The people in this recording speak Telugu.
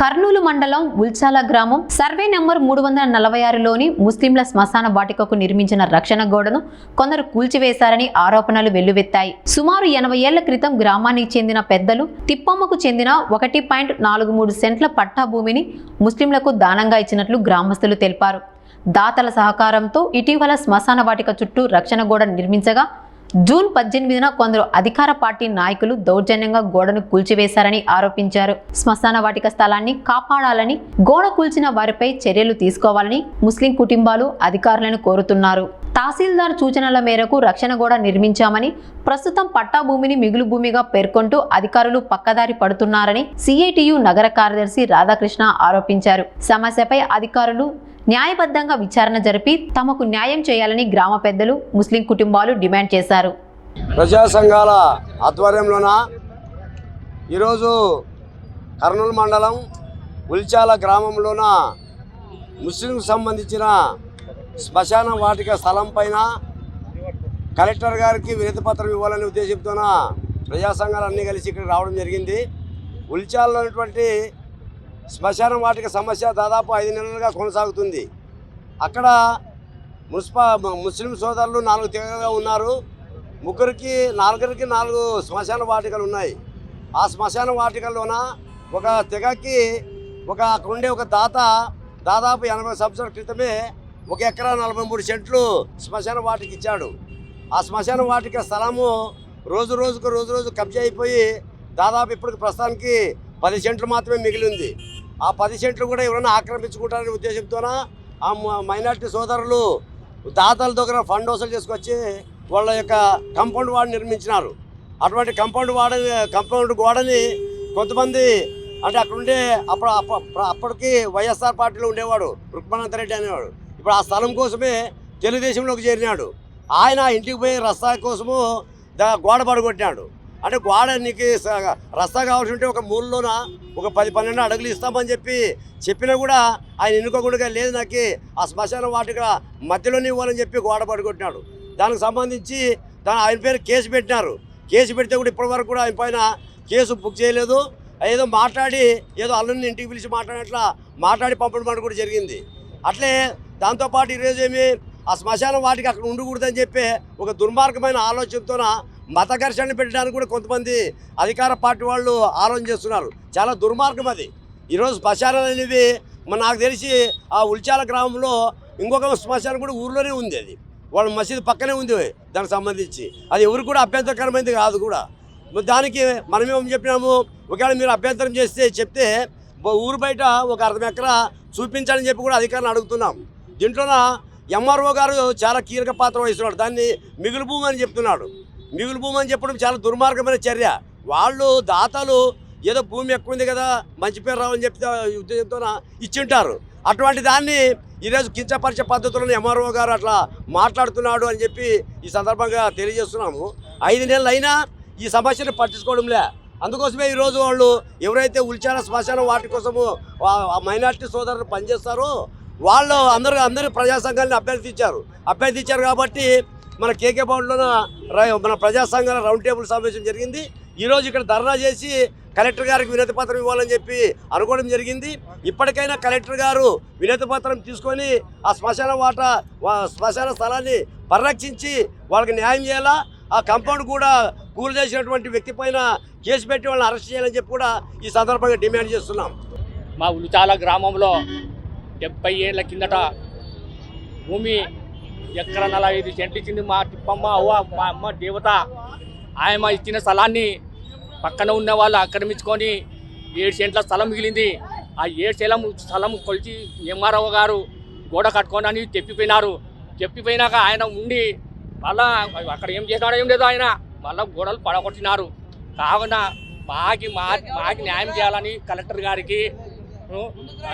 కర్నూలు మండలం ఉల్చాల గ్రామం సర్వే నంబర్ 346లోని ముస్లింల శ్మశాన వాటికకు నిర్మించిన రక్షణ గోడను కొందరు కూల్చివేశారని ఆరోపణలు వెల్లువెత్తాయి. సుమారు 80 ఏళ్ల క్రితం గ్రామానికి చెందిన పెద్దలు తిప్పమ్మకు చెందిన 1.43 సెంట్ల పట్టా భూమిని ముస్లింలకు దానంగా ఇచ్చినట్లు గ్రామస్తులు తెలిపారు. దాతల సహకారంతో ఇటీవల శ్మశాన వాటిక చుట్టూ రక్షణ గోడ నిర్మించగా జూన్ 18న కొందరు అధికార పార్టీ నాయకులు దౌర్జన్యంగా గోడను కూల్చివేశారని ఆరోపించారు. శ్మశాన వాటిక స్థలాన్ని కాపాడాలని, గోడ కూల్చిన వారిపై చర్యలు తీసుకోవాలని ముస్లిం కుటుంబాలు అధికారులను కోరుతున్నారు. తహసీల్దార్ సూచనల మేరకు రక్షణ గోడ నిర్మించామని, ప్రస్తుతం పట్టా భూమిని మిగులు భూమిగా పేర్కొంటూ అధికారులు పక్కదారి పడుతున్నారని సిఐటియు నగర కార్యదర్శి రాధాకృష్ణ ఆరోపించారు. సమస్యపై అధికారులు న్యాయబద్ధంగా విచారణ జరిపి తమకు న్యాయం చేయాలని గ్రామ పెద్దలు, ముస్లిం కుటుంబాలు డిమాండ్ చేశారు. ప్రజా సంఘాల ఆధ్వర్యంలోన ఈరోజు కర్నూలు మండలం ఉల్చాల గ్రామంలోన ముస్లింకు సంబంధించిన శ్మశాన వాటిక స్థలం పైన కలెక్టర్ గారికి వినతిపత్రం ఇవ్వాలనే ఉద్దేశంతోన ప్రజా సంఘాలు అన్నీ కలిసి ఇక్కడ రావడం జరిగింది. ఉల్చాలలో ఉన్నటువంటి శ్మశాన వాటిక సమస్య దాదాపు 5 నెలలుగా కొనసాగుతుంది. అక్కడ ముస్లిం సోదరులు 4 తెగలుగా ఉన్నారు. నలుగురికి 4 శ్మశాన వాటికలు ఉన్నాయి. ఆ శ్మశాన వాటికల్లోన ఒక తెగకి అక్కడుండే ఒక దాత దాదాపు 80 సంవత్సరాల క్రితమే 1 ఎకరా 43 సెంట్లు శ్మశాన వాటిక ఇచ్చాడు. ఆ శ్మశాన వాటిక స్థలము రోజు కబ్జా అయిపోయి దాదాపు ఇప్పటికి ప్రస్తుతానికి 10 సెంట్లు మాత్రమే మిగిలింది. ఆ 10 సెంట్లు కూడా ఎవరైనా ఆక్రమించుకుంటారనే ఉద్దేశంతోన ఆ మైనార్టీ సోదరులు దాతల దగ్గర ఫండ్ వసూలు చేసుకొచ్చి వాళ్ళ యొక్క కాంపౌండ్ వార్డు నిర్మించినారు. అటువంటి కాంపౌండ్ గోడని కొంతమంది అంటే అక్కడుండే అప్పటికి వైఎస్ఆర్ పార్టీలో ఉండేవాడు రుక్మానంద రెడ్డి అనేవాడు. ఇప్పుడు ఆ స్థలం కోసమే తెలుగుదేశంలోకి చేరినాడు. ఆయన ఇంటికి పోయి రస్తా కోసము గోడ పడగొట్టినాడు. అంటే గోడ నీకు రస్తా కావాల్సి ఉంటే ఒక మూలలోన ఒక 10-12 అడుగులు ఇస్తామని చెప్పినా కూడా ఆయన ఎన్నుకోకుండా లేదు, నాకు ఆ శ్మశాన వాటిక మధ్యలోనే ఇవ్వాలని చెప్పి గోడ పడుకుంటున్నాడు. దానికి సంబంధించి ఆయన పేరు కేసు పెట్టినారు. కేసు పెడితే కూడా ఇప్పటివరకు కూడా ఆయన పైన కేసు బుక్ చేయలేదు. ఏదో మాట్లాడి ఏదో అల్లుని ఇంటికి పిలిచి మాట్లాడి పంపడం కూడా జరిగింది. అట్లే దాంతోపాటు ఈరోజు ఏమి ఆ శ్మశాన వాటికి అక్కడ ఉండకూడదని చెప్పి ఒక దుర్మార్గమైన ఆలోచనతోన మత ఘర్షణ పెట్టడానికి కూడా కొంతమంది అధికార పార్టీ వాళ్ళు ఆలోచన చేస్తున్నారు. చాలా దుర్మార్గం అది. ఈరోజు శ్మశానాలు అనేవి నాకు తెలిసి ఆ ఉల్చాల గ్రామంలో ఇంకొక శ్మశానం కూడా ఊర్లోనే ఉంది. అది వాళ్ళ మసీదు పక్కనే ఉంది. దానికి సంబంధించి అది ఎవరికి కూడా అభ్యంతరకరమైనది కాదు కూడా. దానికి మనమేమని చెప్పినాము, ఒకవేళ మీరు అభ్యంతరం చెప్తే ఊరు బయట ఒక 1/2 ఎకరా చూపించాలని చెప్పి కూడా అధికారులను అడుగుతున్నాం. దీంట్లోన ఎంఆర్ఓ గారు చాలా కీలక పాత్ర వహిస్తున్నాడు. దాన్ని మిగులు భూమి అని చెప్తున్నాడు. మిగులు భూమి అని చెప్పడం చాలా దుర్మార్గమైన చర్య. వాళ్ళు దాతలు ఏదో భూమి ఎక్కువ ఉంది కదా మంచి పేరు రావని చెప్తే ఉద్దేశంతో ఇచ్చింటారు. అటువంటి దాన్ని ఈరోజు కించపరిచే పద్ధతులను ఎంఆర్ఓ గారు అట్లా మాట్లాడుతున్నాడు అని చెప్పి ఈ సందర్భంగా తెలియజేస్తున్నాము. 5 నెలలు అయినా ఈ సమస్యను పట్టించుకోవడంలే. అందుకోసమే ఈరోజు వాళ్ళు ఎవరైతే ఉల్చాల శ్మశాన వాటి కోసము మైనార్టీ సోదరులు పనిచేస్తారో వాళ్ళు అందరూ ప్రజా సంఘాలను అభ్యర్థించారు కాబట్టి మన కేకే భవన్లోన మన ప్రజా సంఘాల రౌండ్ టేబుల్ సమావేశం జరిగింది. ఈరోజు ఇక్కడ ధర్నా చేసి కలెక్టర్ గారికి వినతి పత్రం ఇవ్వాలని చెప్పి అనుకోవడం జరిగింది. ఇప్పటికైనా కలెక్టర్ గారు వినతి పత్రం తీసుకొని ఆ శ్మశాన స్థలాన్ని పరిరక్షించి వాళ్ళకి న్యాయం చేయాలా. ఆ కాంపౌండ్ కూడా కూల్ చేసినటువంటి వ్యక్తి పైన కేసు పెట్టి వాళ్ళని అరెస్ట్ చేయాలని చెప్పి కూడా ఈ సందర్భంగా డిమాండ్ చేస్తున్నాం. మా ఉల్చాల గ్రామంలో 70 ఏళ్ల కిందట భూమి 1 ఎకరా 45 సెంట్లు ఇచ్చింది మా తిప్పమ్మ మా అమ్మ దేవత. ఆయమ ఇచ్చిన స్థలాన్ని పక్కన ఉన్న వాళ్ళు ఆక్రమించుకొని 7 సెంట్ల స్థలం మిగిలింది. ఆ 7 స్థలం కొలిచి ఎంఆర్ఓ గారు గోడ కట్టుకోనని చెప్పిపోయినాక ఆయన ఉండి మళ్ళా అక్కడ ఏం చేసినాడో ఏం లేదు, ఆయన మళ్ళీ గోడలు పడగొట్టినారు. కావున మాకి న్యాయం చేయాలని కలెక్టర్ గారికి